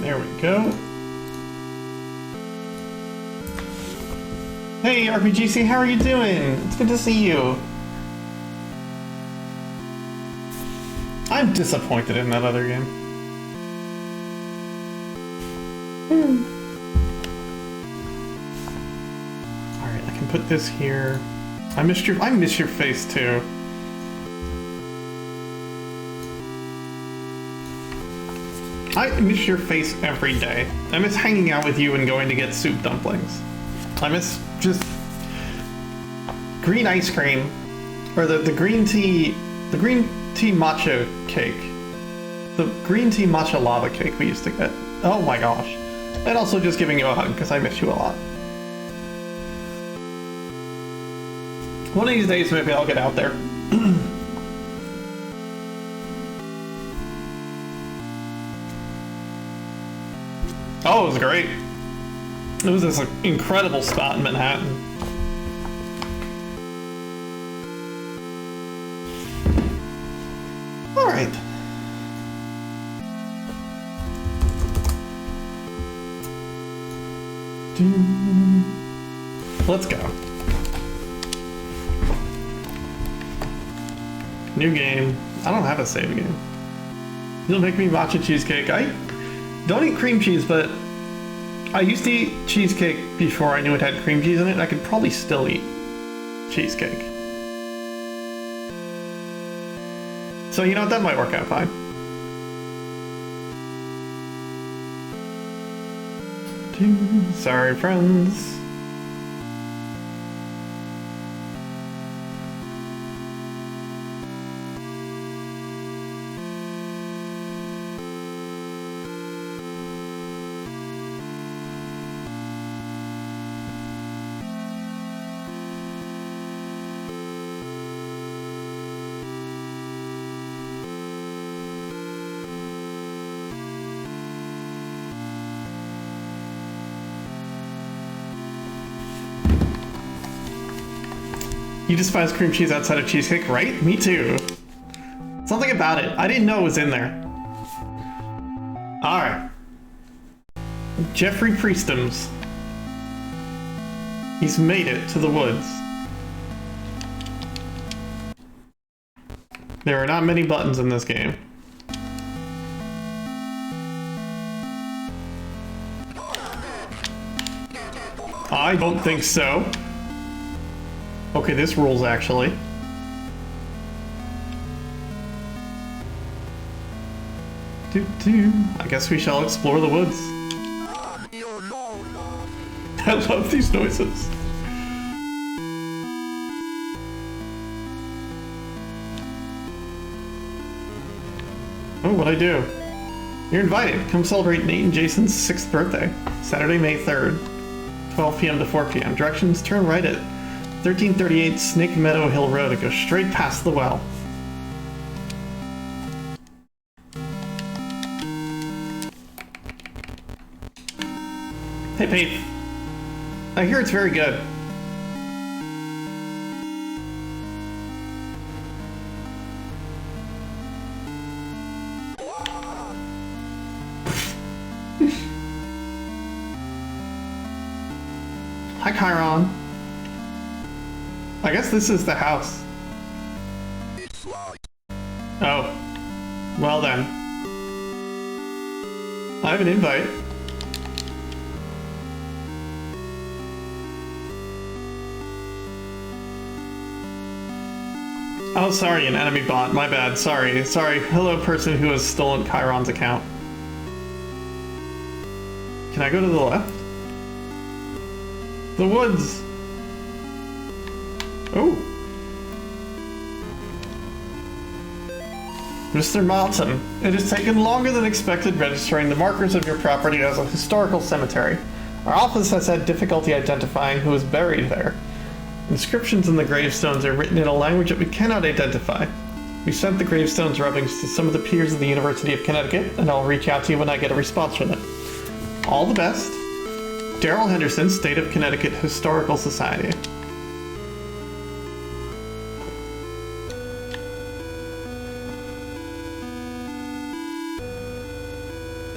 There we go. Hey, RPGC, how are you doing? It's good to see you. I'm disappointed in that other game. Alright, I can put this here. I miss your face too. I miss your face every day. I miss hanging out with you and going to get soup dumplings. I miss just green ice cream, or the green tea matcha cake. The green tea matcha lava cake we used to get. Oh my gosh. And also just giving you a hug, because I miss you a lot. One of these days maybe I'll get out there. Oh, it was great. It was this incredible spot in Manhattan. All right. Let's go. New game. I don't have a save game. You'll make me matcha cheesecake. I don't eat cream cheese, but I used to eat cheesecake before I knew it had cream cheese in it. I could probably still eat cheesecake. So, you know what? That might work out fine. Sorry, friends. You despise cream cheese outside of cheesecake, right? Me too. Something about it. I didn't know it was in there. Alright. Jeffrey Priestums. He's made it to the woods. There are not many buttons in this game. I don't think so. Okay, this rules actually. I guess we shall explore the woods. I love these noises. Oh, what'd I do? You're invited. Come celebrate Nate and Jason's 6th birthday. Saturday, May 3rd. 12 p.m. to 4 p.m. Directions, turn right at 1338 Snake Meadow Hill Road and go straight past the well. Hey, Pete. I hear it's very good. Hi, Chiron. I guess this is the house. Oh. Well then. I have an invite. Oh, sorry, an enemy bot. My bad. Sorry. Hello, person who has stolen Chiron's account. Can I go to the left? The woods! Oh. Mr. Martin, it has taken longer than expected registering the markers of your property as a historical cemetery. Our office has had difficulty identifying who is buried there. Inscriptions in the gravestones are written in a language that we cannot identify. We sent the gravestones rubbings to some of the peers of the University of Connecticut, and I'll reach out to you when I get a response from them. All the best. Daryl Henderson, State of Connecticut Historical Society.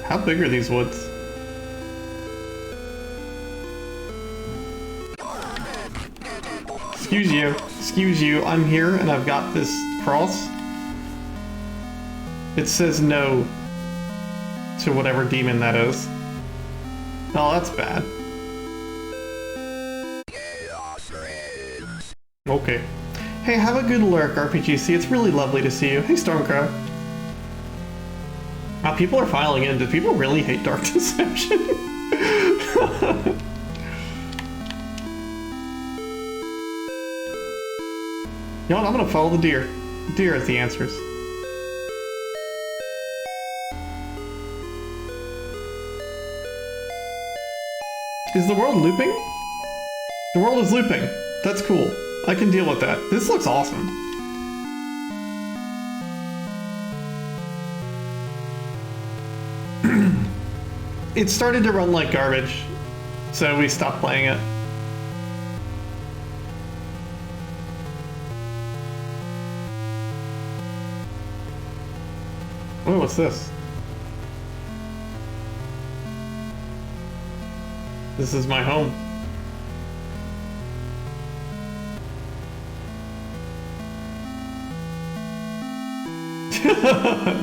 How big are these woods? Excuse you, I'm here and I've got this cross. It says no to whatever demon that is. Oh, that's bad. Okay. Hey, have a good lurk, RPGC. It's really lovely to see you. Hey, Stormcrow. Wow, people are filing in. Do people really hate Dark Deception? You know what? I'm gonna follow the deer. Deer is the answers. Is the world looping? The world is looping. That's cool. I can deal with that. This looks awesome. It started to run like garbage, so we stopped playing it. Oh, what's this? This is my home.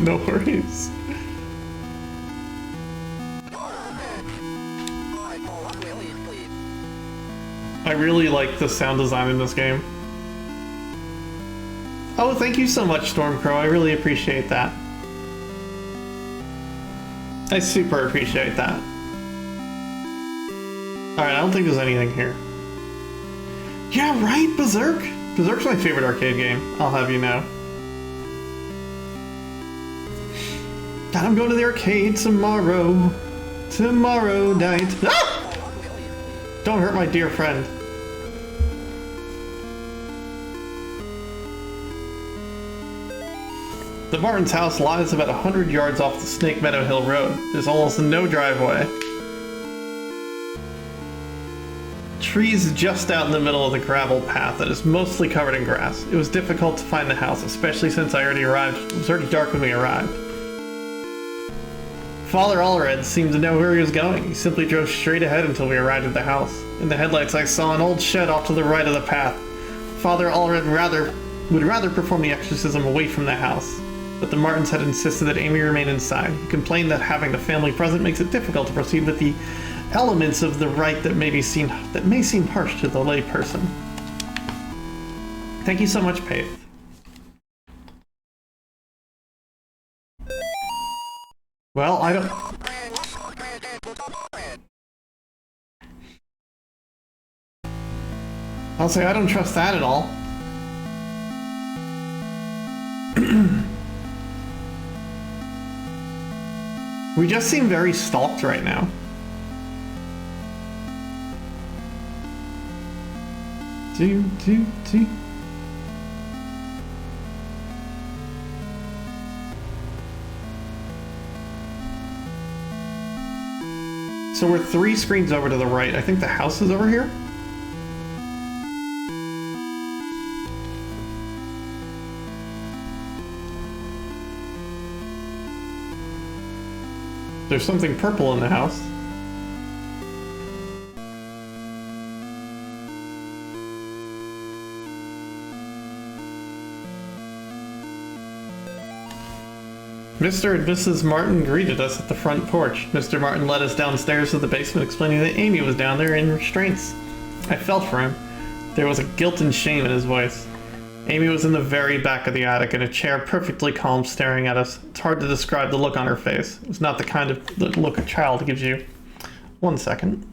No worries. I really like the sound design in this game. Oh, thank you so much, Stormcrow. I really appreciate that. I super appreciate that. Alright, I don't think there's anything here. Yeah, right, Berserk! Berserk's my favorite arcade game, I'll have you know. God, I'm going to the arcade tomorrow. Tomorrow night. Ah! Don't hurt my dear friend. The Martin's house lies about 100 yards off the Snake Meadow Hill Road. There's almost no driveway. Trees just out in the middle of the gravel path that is mostly covered in grass. It was difficult to find the house, especially since I already arrived. It was already dark when we arrived. Father Allred seemed to know where he was going. He simply drove straight ahead until we arrived at the house. In the headlights I saw an old shed off to the right of the path. Father Allred would rather perform the exorcism away from the house, but the Martins had insisted that Amy remain inside. He complained that having the family present makes it difficult to proceed with the elements of the rite that may seem harsh to the lay person. Thank you so much, Paith. Well, I don't... I'll say I don't trust that at all. We just seem very stalked right now. Do. So we're 3 screens over to the right. I think the house is over here. There's something purple in the house. Mr. and Mrs. Martin greeted us at the front porch. Mr. Martin led us downstairs to the basement, explaining that Amy was down there in restraints. I felt for him. There was a guilt and shame in his voice. Amy was in the very back of the attic in a chair, perfectly calm, staring at us. It's hard to describe the look on her face. It was not the kind of look a child gives you. 1 second.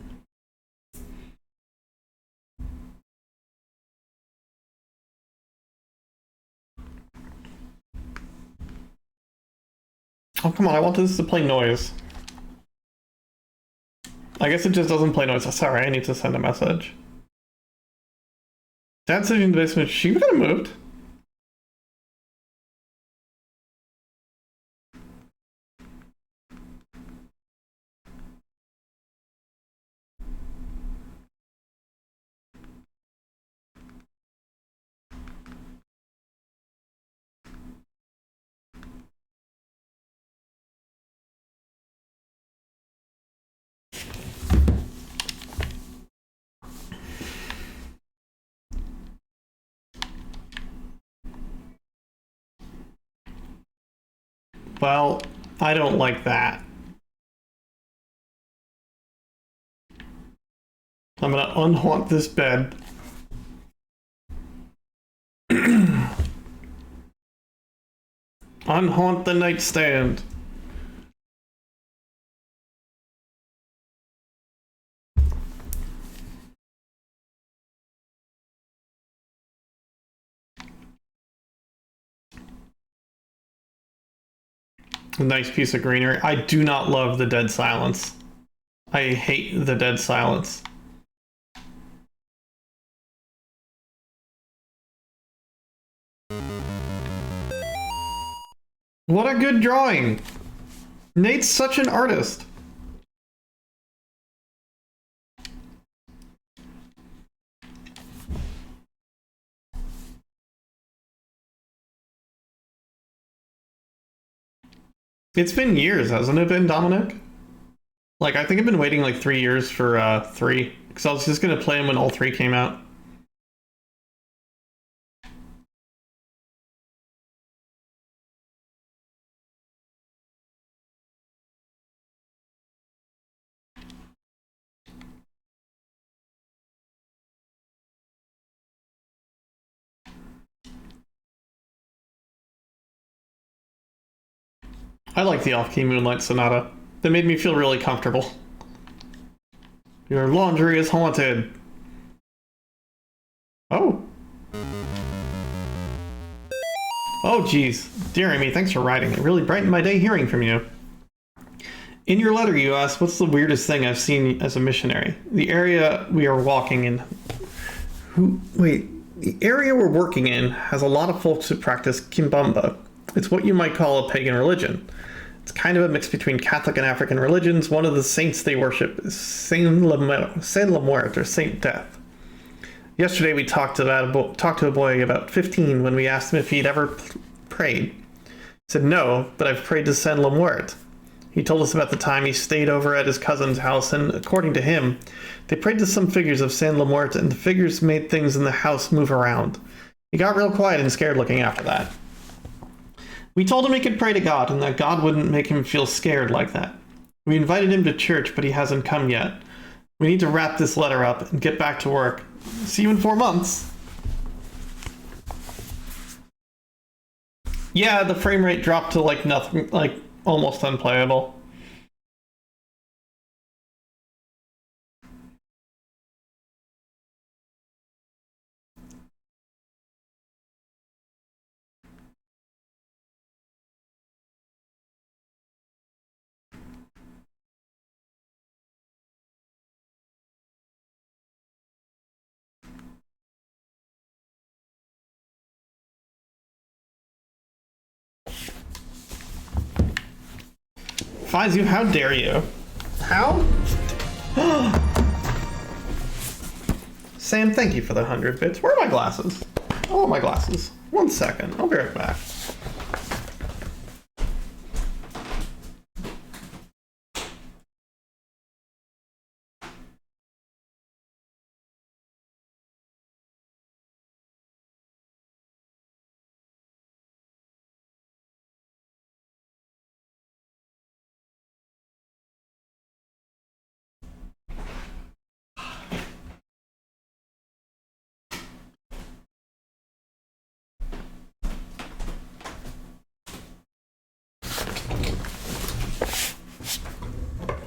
Oh, come on, I want this to play noise. I guess it just doesn't play noise. Sorry, I need to send a message. Dad's sitting in the basement. She got moved. Well, I don't like that. I'm gonna unhaunt this bed. Unhaunt the nightstand. A nice piece of greenery. I do not love the dead silence. I hate the dead silence. What a good drawing! Nate's such an artist. It's been years, hasn't it been, Dominic? Like, I think I've been waiting like 3 years for 3, because I was just gonna play them when all 3 came out. I like the Off-Key Moonlight Sonata. They made me feel really comfortable. Your laundry is haunted. Oh. Oh, geez. Dear Amy, thanks for writing. It really brightened my day hearing from you. In your letter, you asked, what's the weirdest thing I've seen as a missionary? The area we are walking in... The area we're working in has a lot of folks who practice Kimbamba. It's what you might call a pagan religion. It's kind of a mix between Catholic and African religions. One of the saints they worship is Saint La Muerte, or Saint Death. Yesterday we talked to a boy about 15 when we asked him if he'd ever prayed. He said no, but I've prayed to Saint La Muerte. He told us about the time he stayed over at his cousin's house, and according to him, they prayed to some figures of Saint La Muerte, and the figures made things in the house move around. He got real quiet and scared looking after that. We told him he could pray to God, and that God wouldn't make him feel scared like that. We invited him to church, but he hasn't come yet. We need to wrap this letter up and get back to work. See you in 4 months. Yeah, the frame rate dropped to like nothing, like almost unplayable. Faizu, how dare you? How? Sam, thank you for the 100 bits. Where are my glasses? I want my glasses. 1 second. I'll be right back.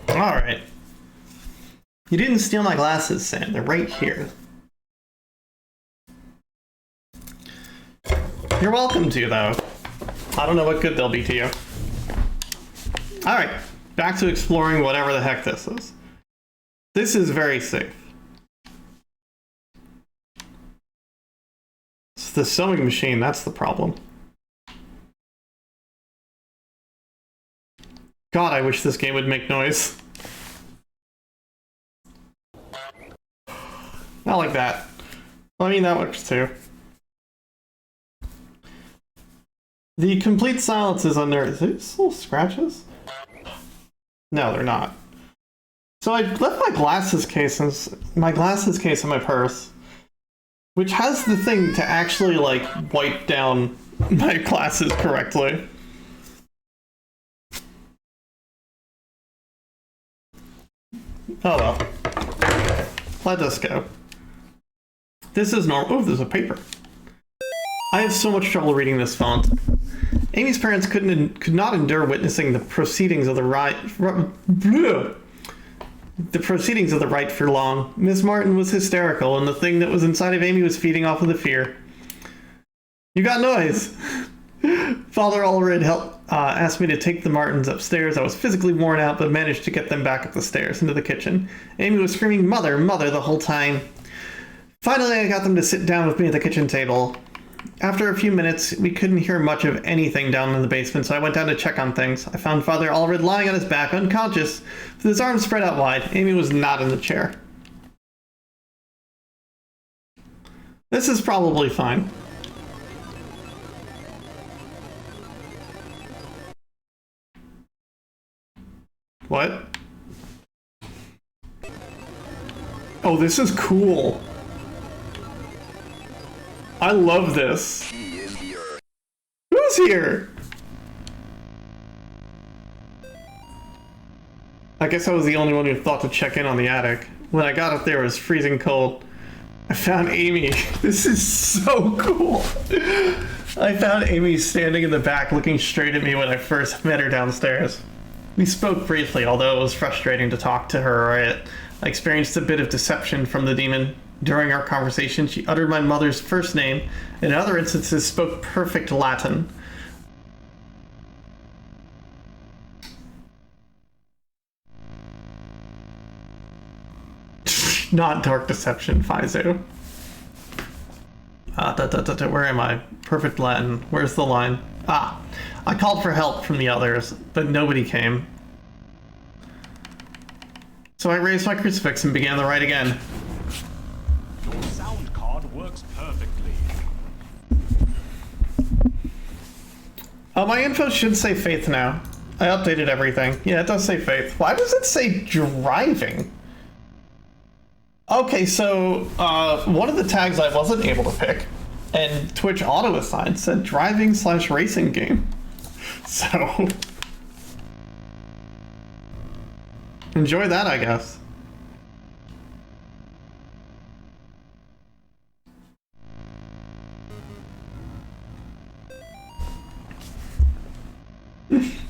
Alright. You didn't steal my glasses, Sam. They're right here. You're welcome to, though. I don't know what good they'll be to you. Alright. Back to exploring whatever the heck this is. This is very safe. It's the sewing machine, that's the problem. God, I wish this game would make noise. Not like that. I mean, that works too. The complete silence is under... Is these little scratches? No, they're not. So I left my glasses case in my purse, which has the thing to actually, like, wipe down my glasses correctly. Oh well. Let us go. This is normal. Oh, there's a paper. I have so much trouble reading this font. Amy's parents could not endure witnessing the proceedings of the right for long. Miss Martin was hysterical, and the thing that was inside of Amy was feeding off of the fear. You got noise! Father Allred asked me to take the Martins upstairs. I was physically worn out, but managed to get them back up the stairs into the kitchen. Amy was screaming, "Mother, Mother," the whole time. Finally, I got them to sit down with me at the kitchen table. After a few minutes, we couldn't hear much of anything down in the basement, so I went down to check on things. I found Father Allred lying on his back, unconscious, with his arms spread out wide. Amy was not in the chair. This is probably fine. What? Oh, this is cool. I love this. Who's here? I guess I was the only one who thought to check in on the attic. When I got up there, it was freezing cold. I found Amy. This is so cool. I found Amy standing in the back looking straight at me when I first met her downstairs. We spoke briefly, although it was frustrating to talk to her. I experienced a bit of deception from the demon. During our conversation, she uttered my mother's first name, and in other instances spoke perfect Latin. Not dark deception, Faizu. Where am I? Perfect Latin. Where's the line? Ah, I called for help from the others, but nobody came. So I raised my crucifix and began the rite again. Your sound card works perfectly. My info should say Faith now. I updated everything. Yeah, it does say Faith. Why does it say driving? Okay, so one of the tags I wasn't able to pick, and Twitch auto-assigned, said driving/racing game. So enjoy that, I guess.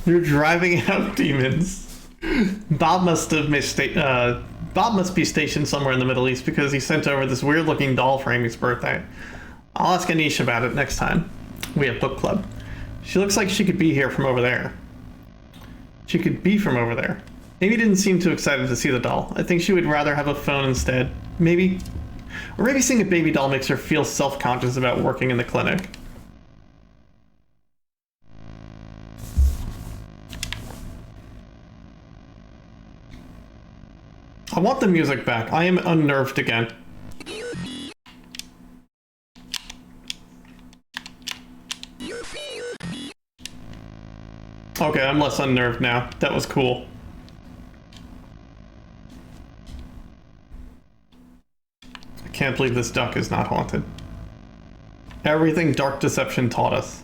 You're driving out demons. Bob must be stationed somewhere in the Middle East because he sent over this weird-looking doll for Amy's birthday. I'll ask Anish about it next time we have book club. She looks like she could be here from over there. She could be from over there. Amy didn't seem too excited to see the doll. I think she would rather have a phone instead. Maybe seeing a baby doll makes her feel self-conscious about working in the clinic. I want the music back. I am unnerved again. Okay, I'm less unnerved now. That was cool. I can't believe this duck is not haunted. Everything Dark Deception taught us.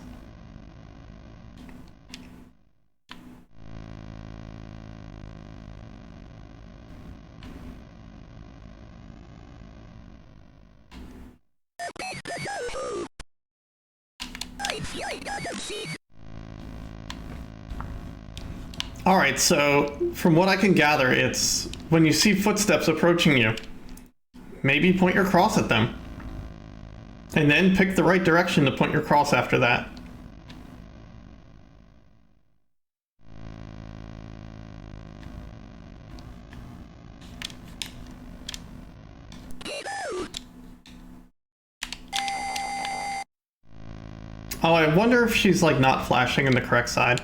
Alright, so from what I can gather, it's when you see footsteps approaching you, maybe point your cross at them. And then pick the right direction to point your cross after that. Oh, I wonder if she's like not flashing in the correct side.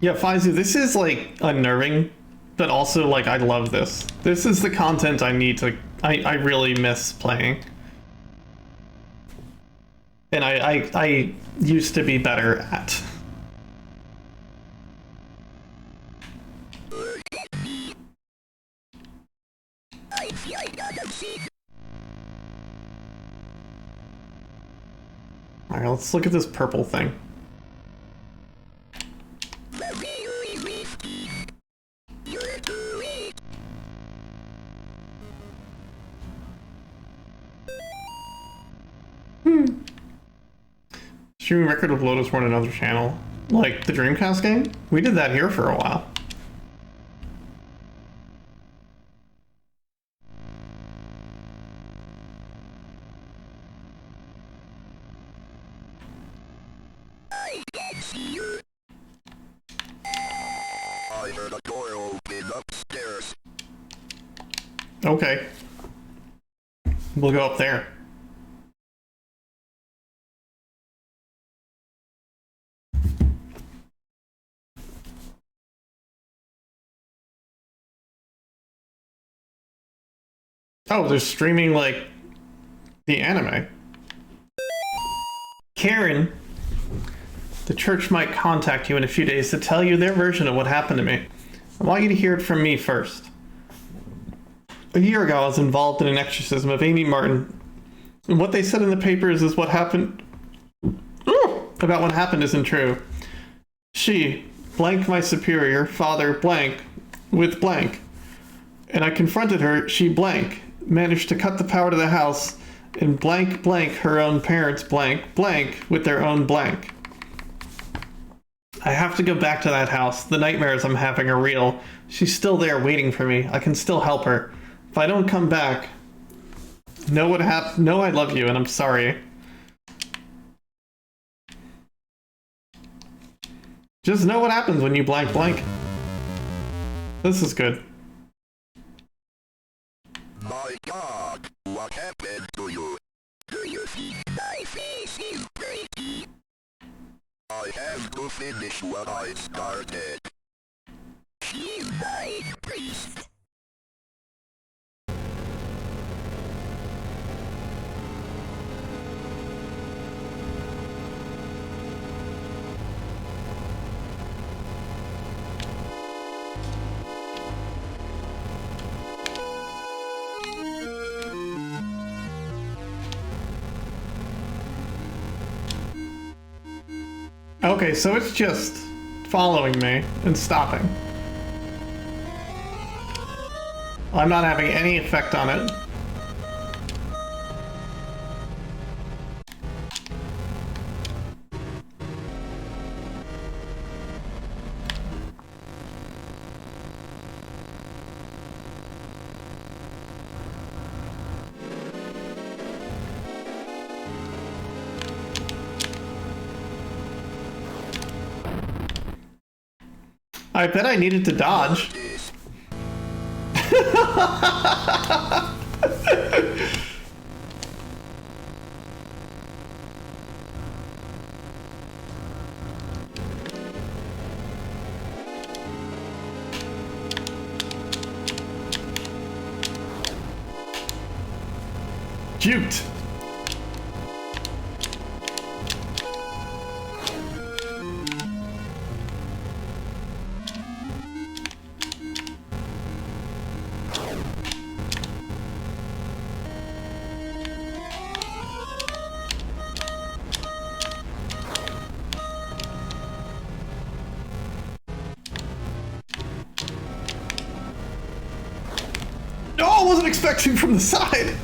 Yeah, Faizu, this is like unnerving, but also like I love this. This is the content I need to, I really miss playing. And I used to be better at. Alright, let's look at this purple thing. Streaming record of Lotus Run another channel. Like the Dreamcast game? We did that here for a while. I heard a door open upstairs. Okay. We'll go up there. Oh, they're streaming, like, the anime. Karen, the church might contact you in a few days to tell you their version of what happened to me. I want you to hear it from me first. A year ago, I was involved in an exorcism of Amy Martin. And what they said in the papers is what happened... about what happened isn't true. She, blank my superior, father, blank, with blank. And I confronted her, she, blank, managed to cut the power to the house, and blank, blank, her own parents, blank, blank, with their own blank. I have to go back to that house. The nightmares I'm having are real. She's still there waiting for me. I can still help her. If I don't come back, know what happened. Know I love you, and I'm sorry. Just know what happens when you blank blank. This is good. My God, what happened to you? Do you think my face is breaking? I have to finish what I started. She's my priest. Okay, so it's just following me and stopping. I'm not having any effect on it. I bet I needed to dodge. Juked. No, I wasn't expecting from the side.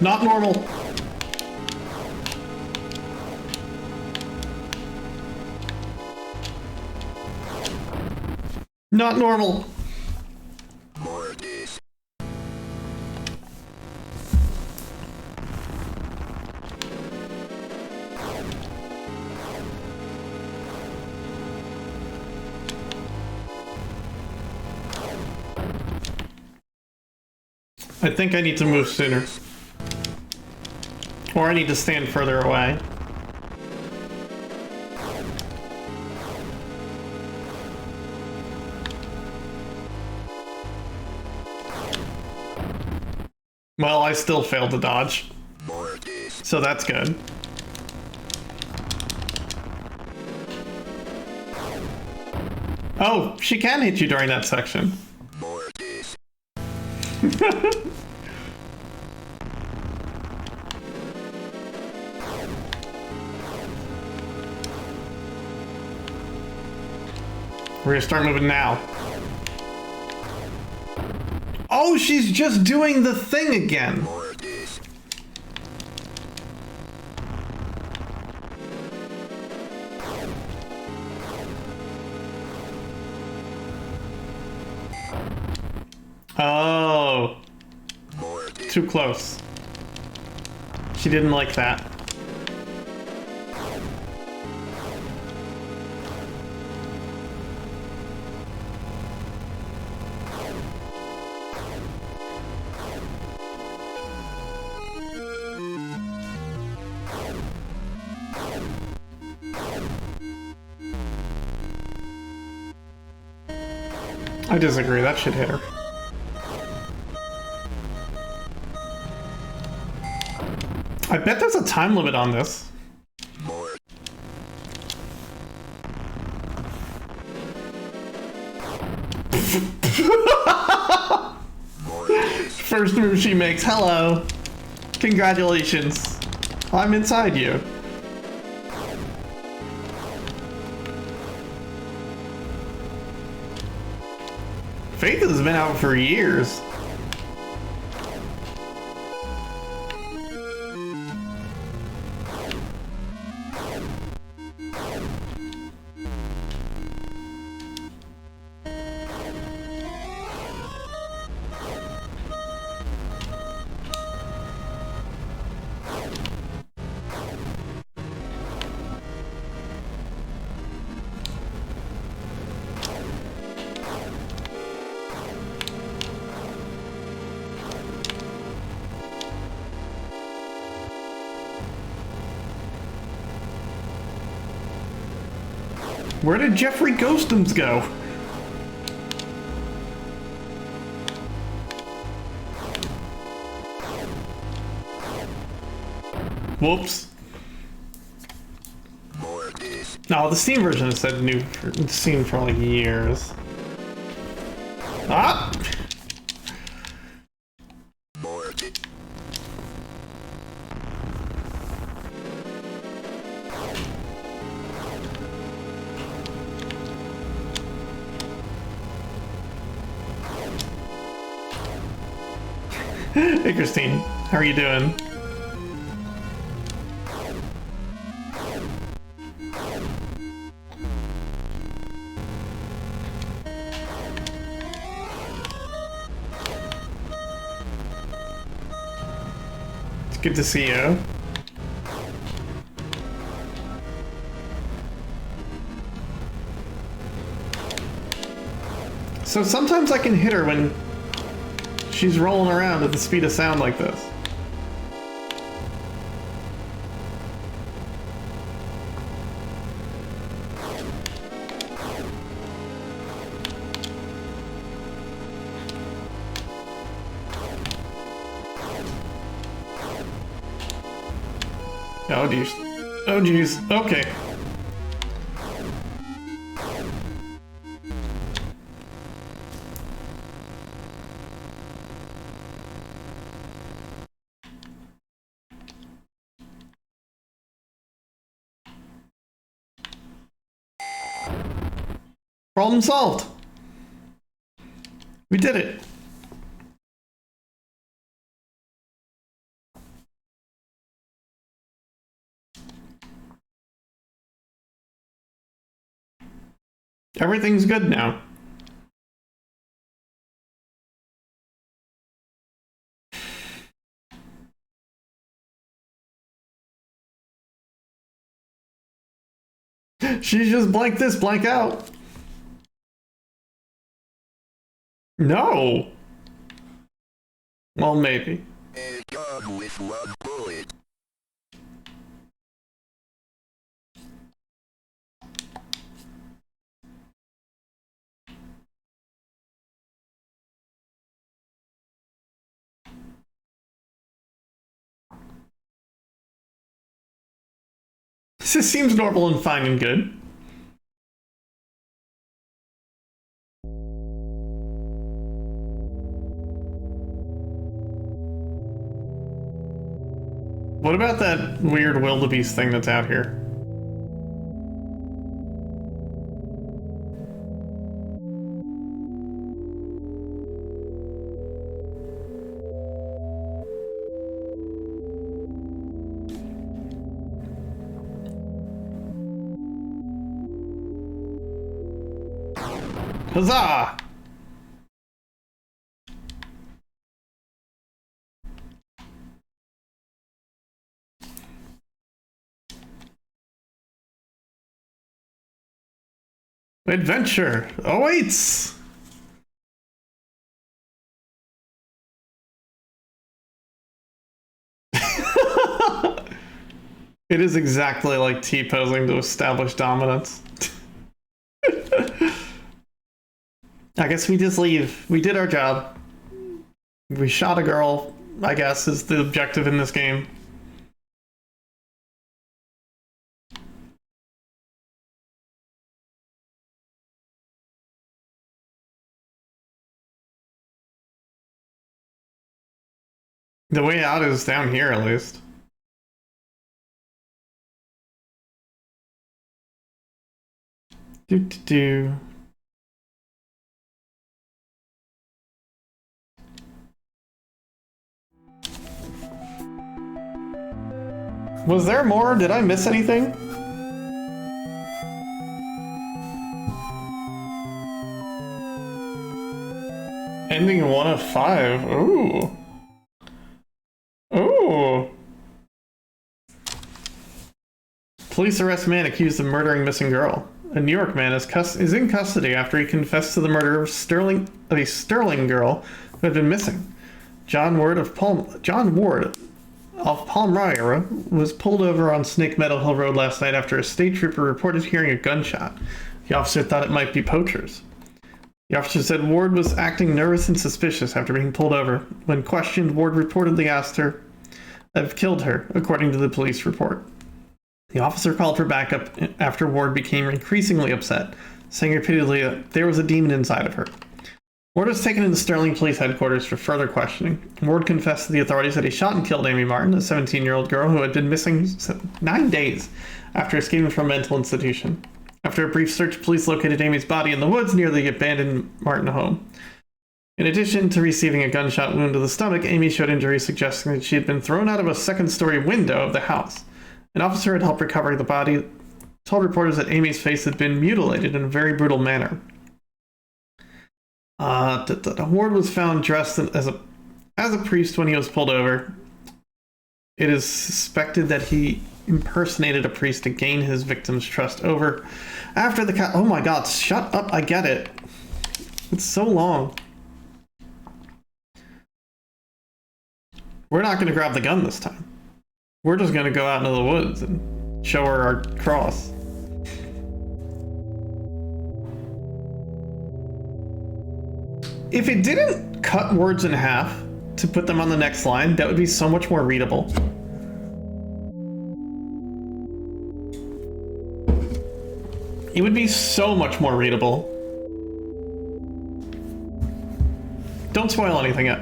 Not normal. Not normal. More of this. I think I need to move sooner. Or I need to stand further away. Well, I still failed to dodge. Mortis. So that's good. Oh, she can hit you during that section. Mortis. We're gonna start moving now. Oh, she's just doing the thing again. Mortis. Oh, Mortis. too close. She didn't like that. I disagree, that should hit her. I bet there's a time limit on this. Mortis. Mortis. First move she makes, hello. Congratulations. I'm inside you. Faith has been out for years. Where did Jeffrey Ghostums go? Whoops. Mortis. No, the Steam version has said new Steam for like years. Ah! Mortis. Hey Christine, how are you doing? It's good to see you. So sometimes I can hit her when she's rolling around at the speed of sound like this. Oh geez. Oh geez. Okay. Problem solved. We did it. Everything's good now. She's just blank this, blank out. No. Well, maybe. A gun with one bullet. This seems normal and fine and good. What about that weird wildebeest thing that's out here? Huzzah! Adventure awaits! It is exactly like T-posing to establish dominance. I guess we just leave. We did our job. We shot a girl, I guess, is the objective in this game. The way out is down here, at least. Do. Was there more? Did I miss anything? Ending 1 of 5. Ooh. Ooh. Police arrest man accused of murdering missing girl. A New York man is in custody after he confessed to the murder of a Sterling girl who had been missing. John Ward of Palmyra was pulled over on Snake Meadow Hill Road last night after a state trooper reported hearing a gunshot. The officer thought it might be poachers. The officer said Ward was acting nervous and suspicious after being pulled over. When questioned, Ward reportedly asked her, "I've killed her," according to the police report. The officer called for backup after Ward became increasingly upset, saying repeatedly that there was a demon inside of her. Ward was taken into Sterling Police Headquarters for further questioning. Ward confessed to the authorities that he shot and killed Amy Martin, a 17-year-old girl who had been missing 9 days after escaping from a mental institution. After a brief search, police located Amy's body in the woods near the abandoned Martin home. In addition to receiving a gunshot wound to the stomach, Amy showed injuries suggesting that she had been thrown out of a second-story window of the house. An officer had helped recover the body, told reporters that Amy's face had been mutilated in a very brutal manner. Ward was found dressed as a priest when he was pulled over. It is suspected that he impersonated a priest to gain his victim's trust over. After the oh my god, shut up, I get it. It's so long. We're not going to grab the gun this time. We're just going to go out into the woods and show her our cross. If it didn't cut words in half to put them on the next line, that would be so much more readable. It would be so much more readable. Don't spoil anything yet.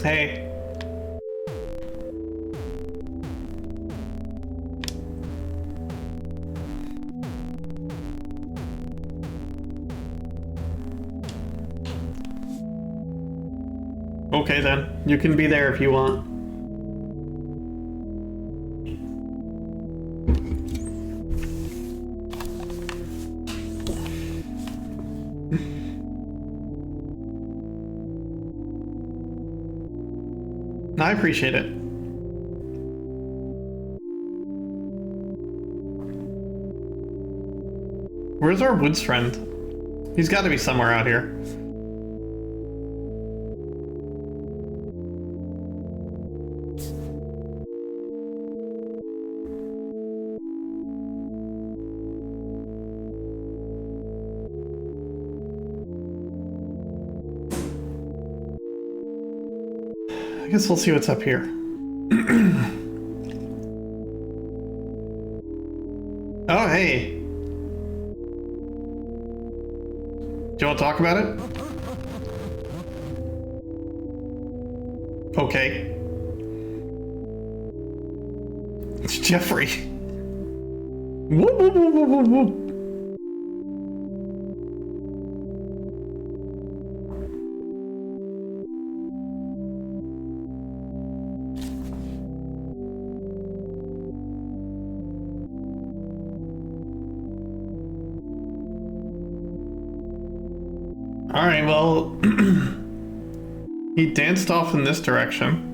Hey. Okay then, you can be there if you want. I appreciate it. Where's our woods friend? He's got to be somewhere out here. I guess we'll see what's up here. Oh, hey. Do you want to talk about it? Okay. It's Jeffrey. Whoop, whoop, whoop, whoop, whoop, whoop. Alright, well, he danced off in this direction.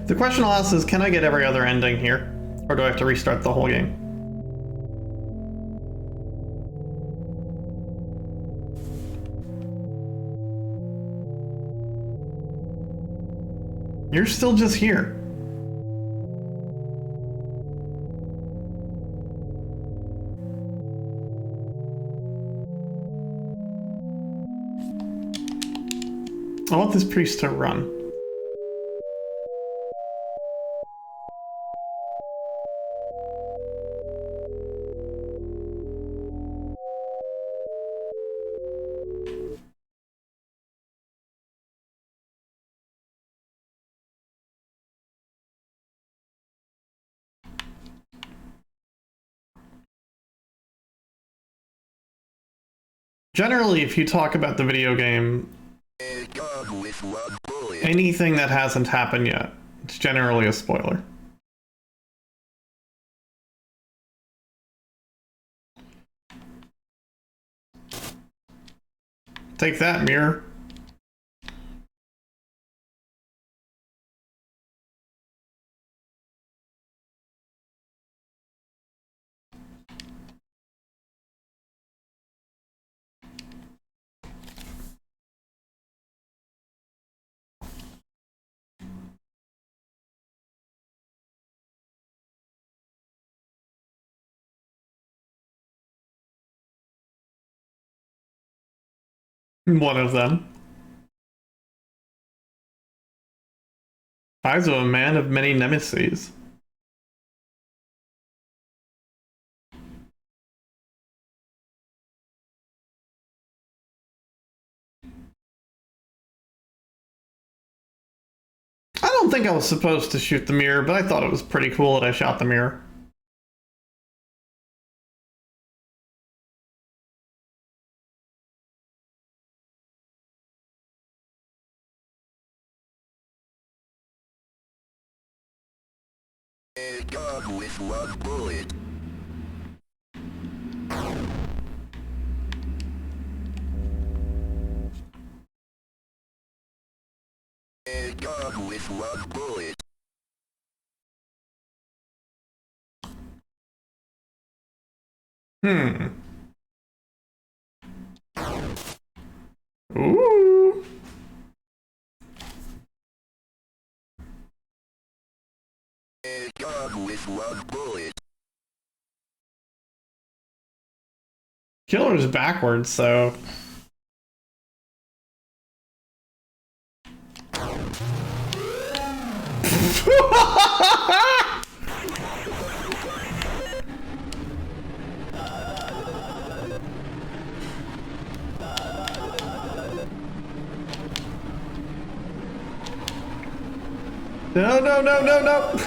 The question I'll ask is, can I get every other ending here? Or do I have to restart the whole game? You're still just here. I want this priest to run. Generally, if you talk about the video game, anything that hasn't happened yet, it's generally a spoiler. Take that, mirror. One of them. Eyes of a man of many nemesis. I don't think I was supposed to shoot the mirror, but I thought it was pretty cool that I shot the mirror. God with one bullet. God with one bullet. Ooh. God with one bullet. Killer's backwards, so... No, no, no, no, no!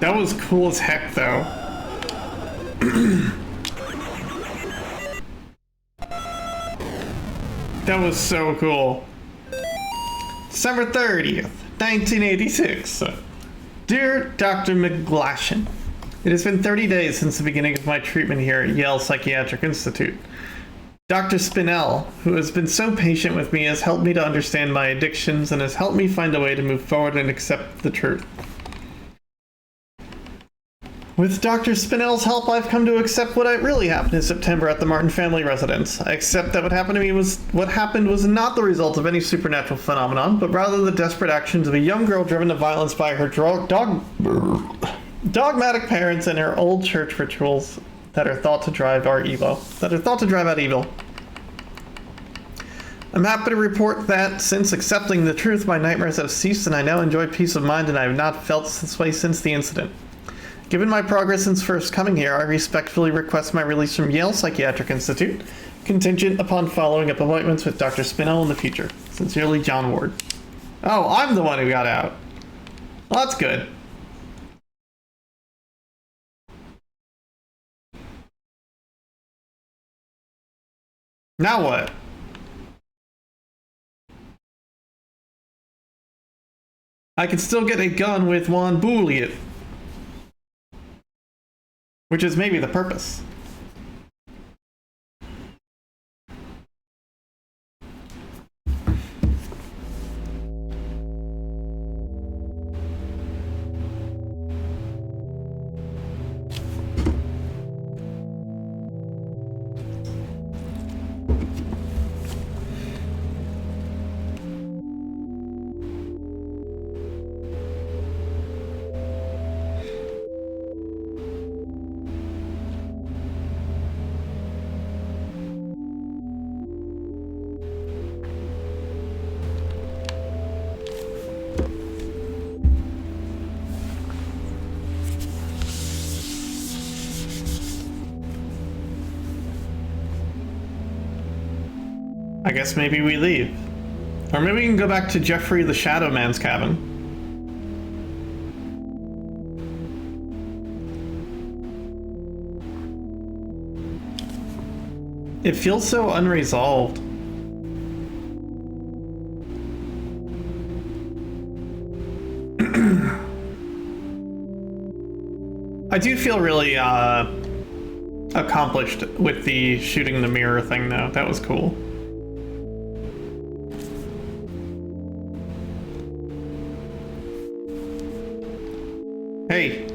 That was cool as heck, though. That was so cool. December 30th, 1986. Dear Dr. McGlashan, it has been 30 days since the beginning of my treatment here at Yale Psychiatric Institute. Dr. Spinell, who has been so patient with me, has helped me to understand my addictions and has helped me find a way to move forward and accept the truth. With Dr. Spinell's help, I've come to accept what really happened in September at the Martin family residence. I accept that what happened was not the result of any supernatural phenomenon, but rather the desperate actions of a young girl driven to violence by her dogmatic parents and her old church rituals that are thought to drive out evil. I'm happy to report that since accepting the truth, my nightmares have ceased and I now enjoy peace of mind, and I have not felt this way since the incident. Given my progress since first coming here, I respectfully request my release from Yale Psychiatric Institute, contingent upon following up appointments with Dr. Spinell in the future. Sincerely, John Ward. Oh, I'm the one who got out. Well, that's good. Now what? I can still get a gun with Juan Bouliot. Which is maybe the purpose. I guess maybe we leave. Or maybe we can go back to Jeffrey the Shadow Man's cabin. It feels so unresolved. I do feel really accomplished with the shooting the mirror thing though. That was cool. Hey.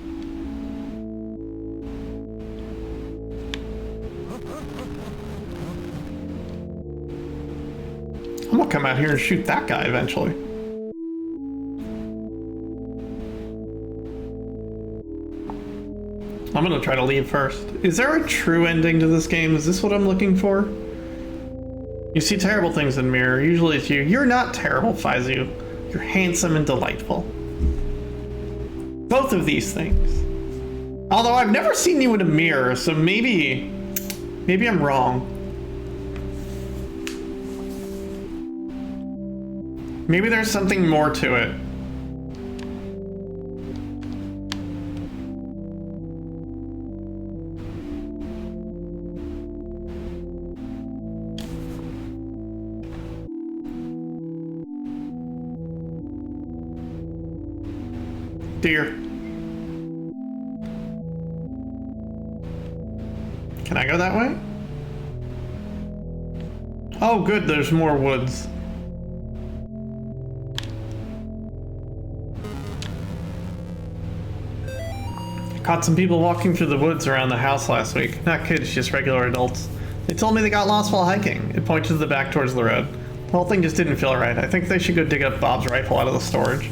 I'm gonna come out here and shoot that guy eventually. I'm gonna try to leave first. Is there a true ending to this game? Is this what I'm looking for? You see terrible things in Mirror. Usually it's you. You're not terrible, Faizu. You're handsome and delightful. Both of these things. Although I've never seen you in a mirror, so maybe I'm wrong. Maybe there's something more to it. Dear. Can I go that way? Oh good, there's more woods. Caught some people walking through the woods around the house last week. Not kids, just regular adults. They told me they got lost while hiking. It pointed to the back towards the road. The whole thing just didn't feel right. I think they should go dig up Bob's rifle out of the storage.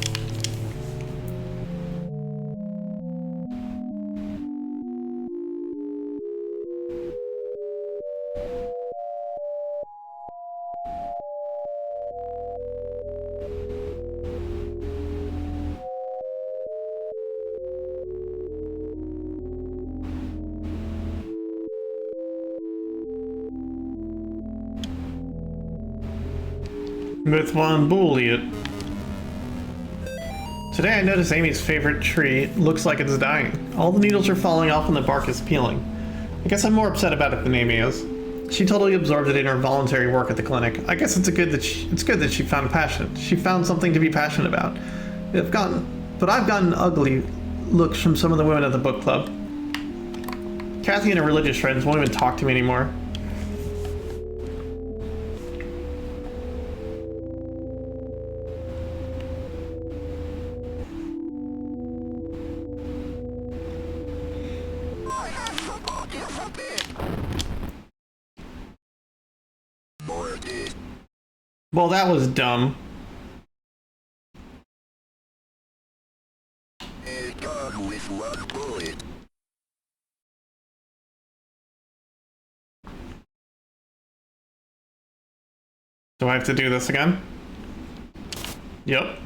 With Juan Bouliot. Today I noticed Amy's favorite tree looks like it's dying. All the needles are falling off and the bark is peeling. I guess I'm more upset about it than Amy is. She totally absorbed it in her voluntary work at the clinic. I guess it's good that she found passion. She found something to be passionate about. I've gotten ugly looks from some of the women at the book club. Kathy and her religious friends won't even talk to me anymore. Well, that was dumb. A gun with one bullet. Do I have to do this again? Yep.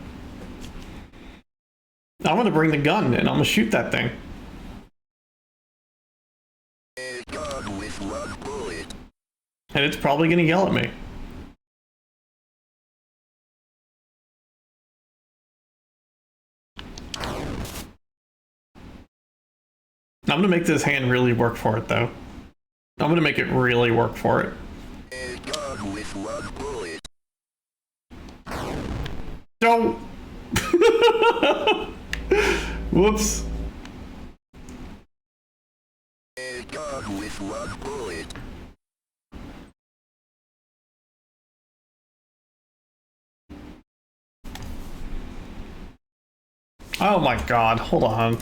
I'm gonna bring the gun and I'm gonna shoot that thing. A gun with one bullet. And it's probably gonna yell at me. I'm gonna make this hand really work for it, though. I'm gonna make it really work for it. A gun with one bullet. Don't! Whoops. A gun with one bullet. Oh my god, hold on.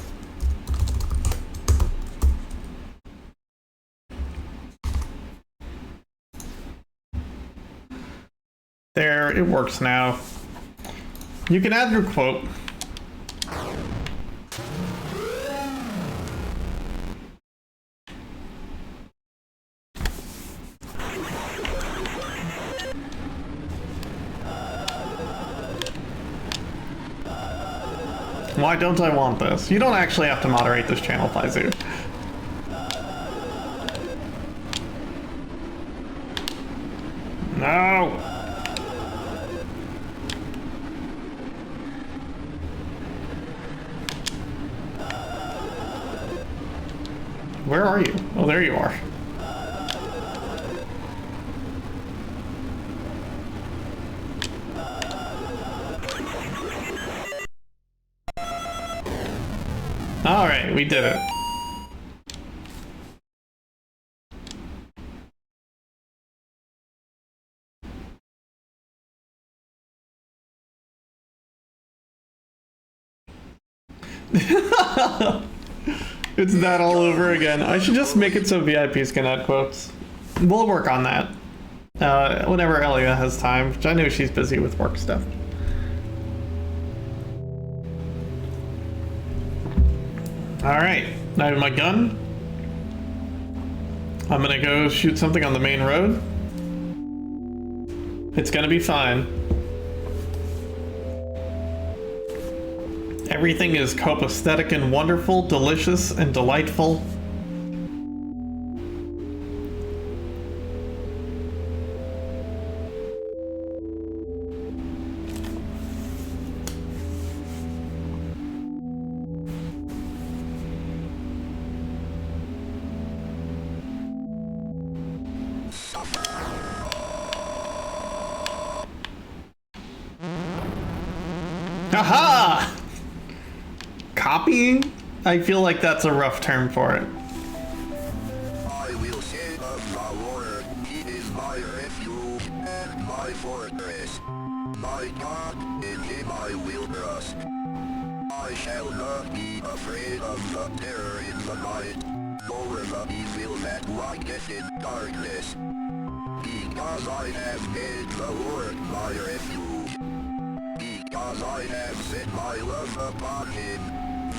There, it works now. You can add your quote. Why don't I want this? You don't actually have to moderate this channel, Faizu. No! Where are you? Oh, there you are. Alright, we did it. It's that all over again. I should just make it so VIPs can add quotes. We'll work on that. Whenever Elia has time, which I know she's busy with work stuff. Alright, I have my gun. I'm gonna go shoot something on the main road. It's gonna be fine. Everything is copacetic and wonderful, delicious and delightful. Aha! Copying? I feel like that's a rough term for it. I will say of the Lord, he is my refuge and my fortress. My God, in him I will trust. I shall not be afraid of the terror in the night, nor the evil that walketh in darkness. Because I have made the Lord my refuge. Because I have set my love upon him,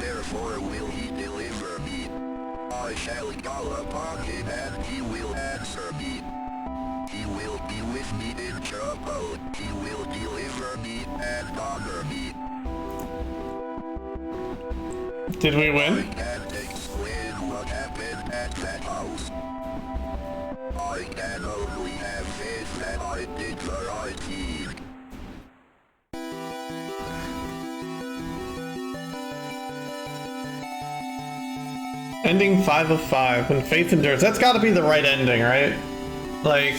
therefore will he deliver me. I shall call upon him and he will answer me. He will be with me in trouble. He will deliver me and honor me. Did we win? I can't explain what happened at that house. I can only have faith that I did the right thing. Ending 5 of 5, when faith endures. That's gotta be the right ending, right? Like,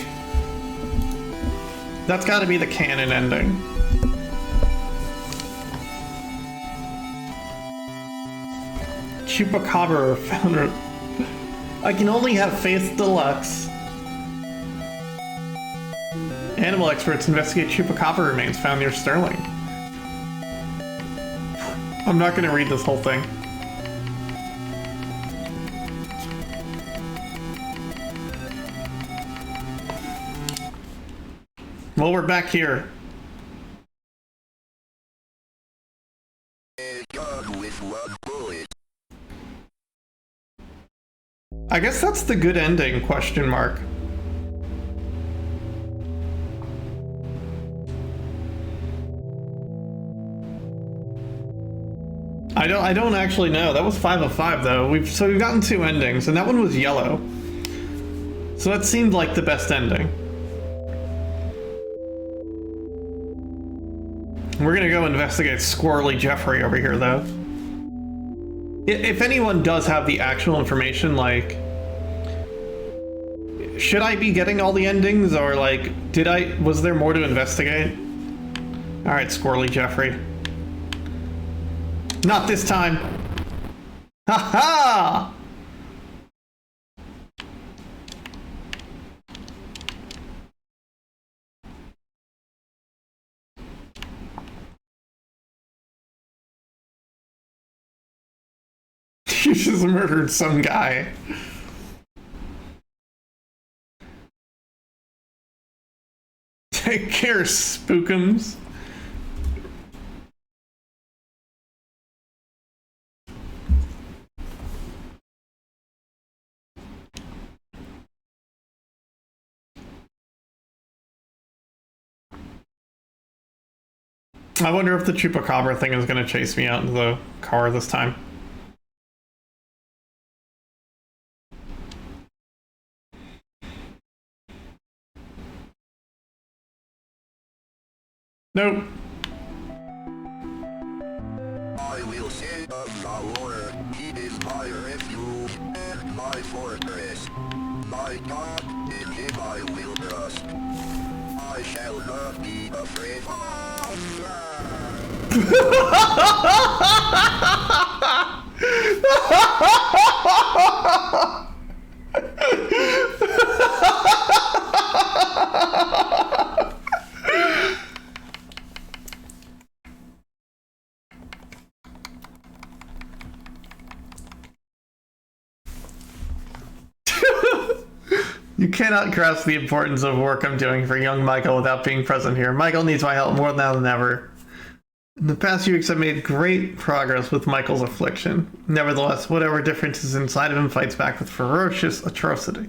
that's gotta be the canon ending. Chupacabra founder. I can only have faith deluxe. Animal experts investigate Chupacabra remains found near Sterling. I'm not gonna read this whole thing. Well, we're back here. I guess that's the good ending, question mark. I don't actually know. That was 5 of 5 though. We've gotten 2 endings, and that one was yellow. So that seemed like the best ending. We're gonna go investigate Squirrely Jeffrey over here though. If anyone does have the actual information, like, should I be getting all the endings, or like, was there more to investigate? Alright, Squirrely Jeffrey. Not this time! Ha ha! You just murdered some guy. Take care, Spookums. I wonder if the Chupacabra thing is going to chase me out into the car this time. Nope. I will send up the Lord. He is my refuge and my fortress. My God, in him I will trust. I shall not be afraid. You cannot grasp the importance of work I'm doing for young Michael without being present here. Michael needs my help more now than ever. In the past few weeks, I've made great progress with Michael's affliction. Nevertheless, whatever difference is inside of him fights back with ferocity.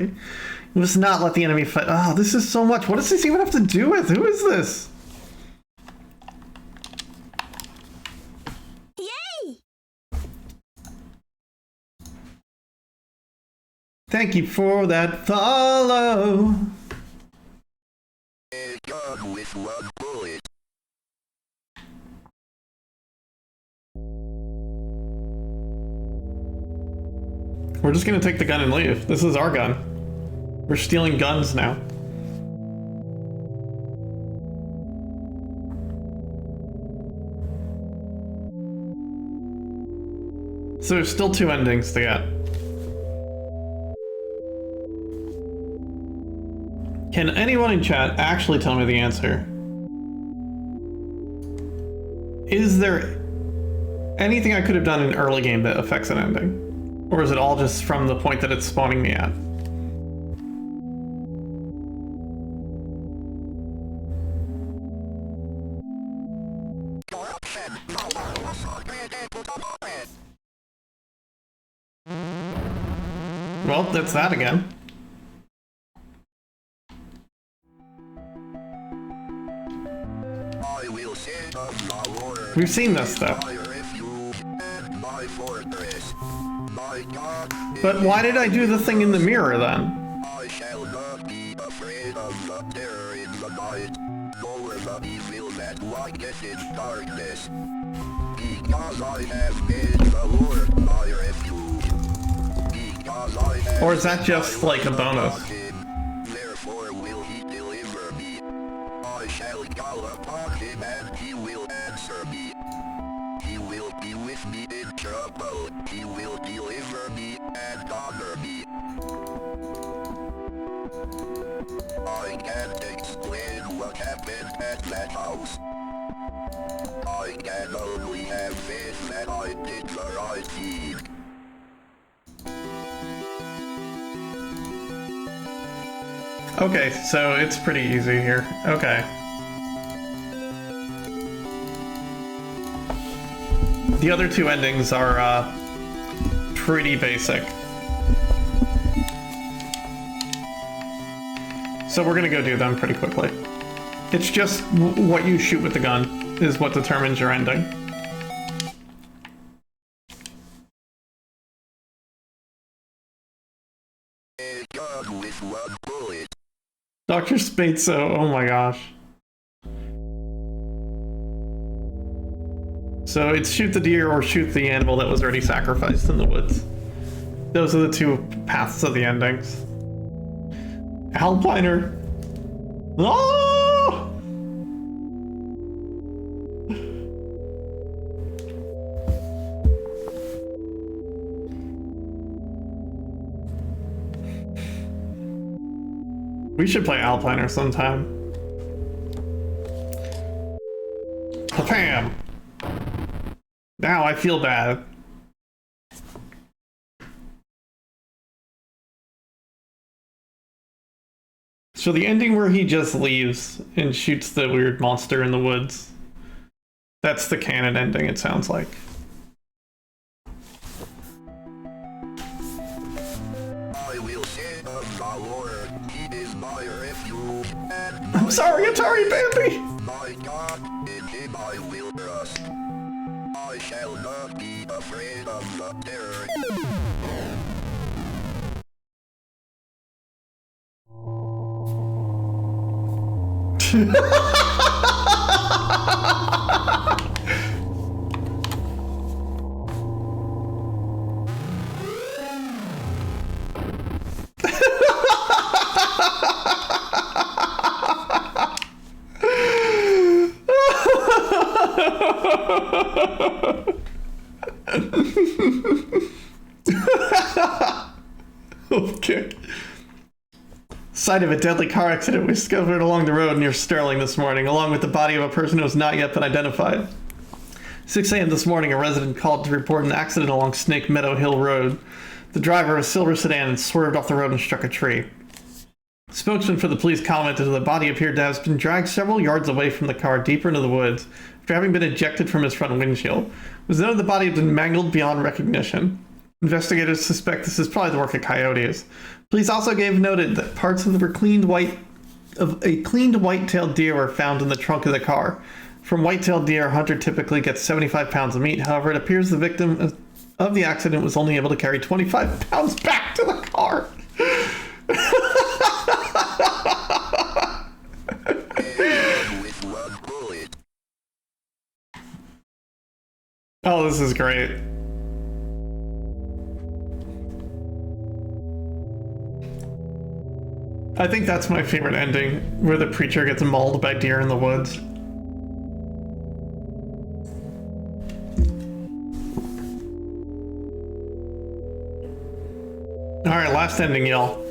You must not let the enemy fight. Oh, this is so much. What does this even have to do with? Who is this? Yay! Thank you for that follow. God with one bullet. We're just gonna take the gun and leave. This is our gun. We're stealing guns now. So there's still 2 endings to get. Can anyone in chat actually tell me the answer? Is there anything I could have done in early game that affects an ending? Or is it all just from the point that it's spawning me at? Well, that's that again. I will send up the Lord. We've seen this stuff. My refuge and my fortress. My God. But why did I do the thing in the mirror then? I shall not be afraid of the terror in the night, nor the evil that walketh in darkness. Because I have made the Lord my refuge. Because I have Or is that just like a bonus? call upon him and he will answer me. He will be with me in trouble. He will deliver me and honor me. I can't explain what happened at that house. I can only have faith that I did the right thing. Okay, so it's pretty easy here. Okay. The other two endings are pretty basic. So we're gonna go do them pretty quickly. It's just what you shoot with the gun is what determines your ending. A gun with one bullet. Dr. Spadeso, oh my gosh. So it's shoot the deer or shoot the animal that was already sacrificed in the woods. Those are the two paths of the endings. Alpiner. Oh! We should play Alpiner sometime. Pam! Now I feel bad. So the ending where he just leaves and shoots the weird monster in the woods. That's the canon ending, it sounds like. I will say of the Lord, he is my refuge and I'm sorry, Atari Bambi! my God, in him I will trust. I shall not be afraid of the terror. Okay. Site of a deadly car accident was discovered along the road near Sterling this morning, along with the body of a person who has not yet been identified. 6 a.m. this morning, a resident called to report an accident along Snake Meadow Hill Road. The driver of a silver sedan had swerved off the road and struck a tree. Spokesman for the police commented that the body appeared to have been dragged several yards away from the car deeper into the woods after having been ejected from his front windshield. It was noted the body had been mangled beyond recognition. Investigators suspect this is probably the work of coyotes. Police also noted that parts of a cleaned white-tailed deer were found in the trunk of the car. From white-tailed deer, a hunter typically gets 75 pounds of meat. However, it appears the victim of the accident was only able to carry 25 pounds back to the car. With one bullet. Oh, this is great. I think that's my favorite ending, where the preacher gets mauled by deer in the woods. Alright, last ending, y'all.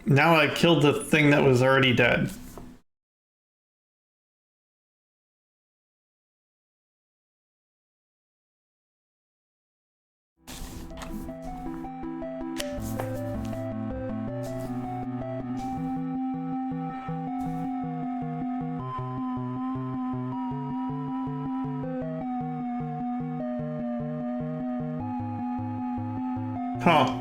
Now I killed the thing that was already dead. Huh.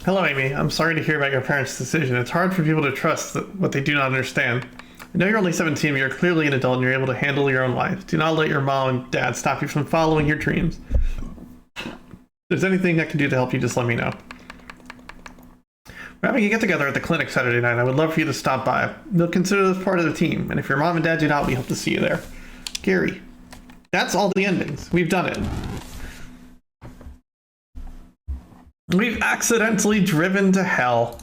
Hello, Amy. I'm sorry to hear about your parents' decision. It's hard for people to trust what they do not understand. I know you're only 17, but you're clearly an adult and you're able to handle your own life. Do not let your mom and dad stop you from following your dreams. If there's anything I can do to help you, just let me know. We're having a get-together at the clinic Saturday night. I would love for you to stop by. They'll consider this part of the team, and if your mom and dad do not, we hope to see you there. Gary. That's all the endings. We've done it. We've accidentally driven to hell.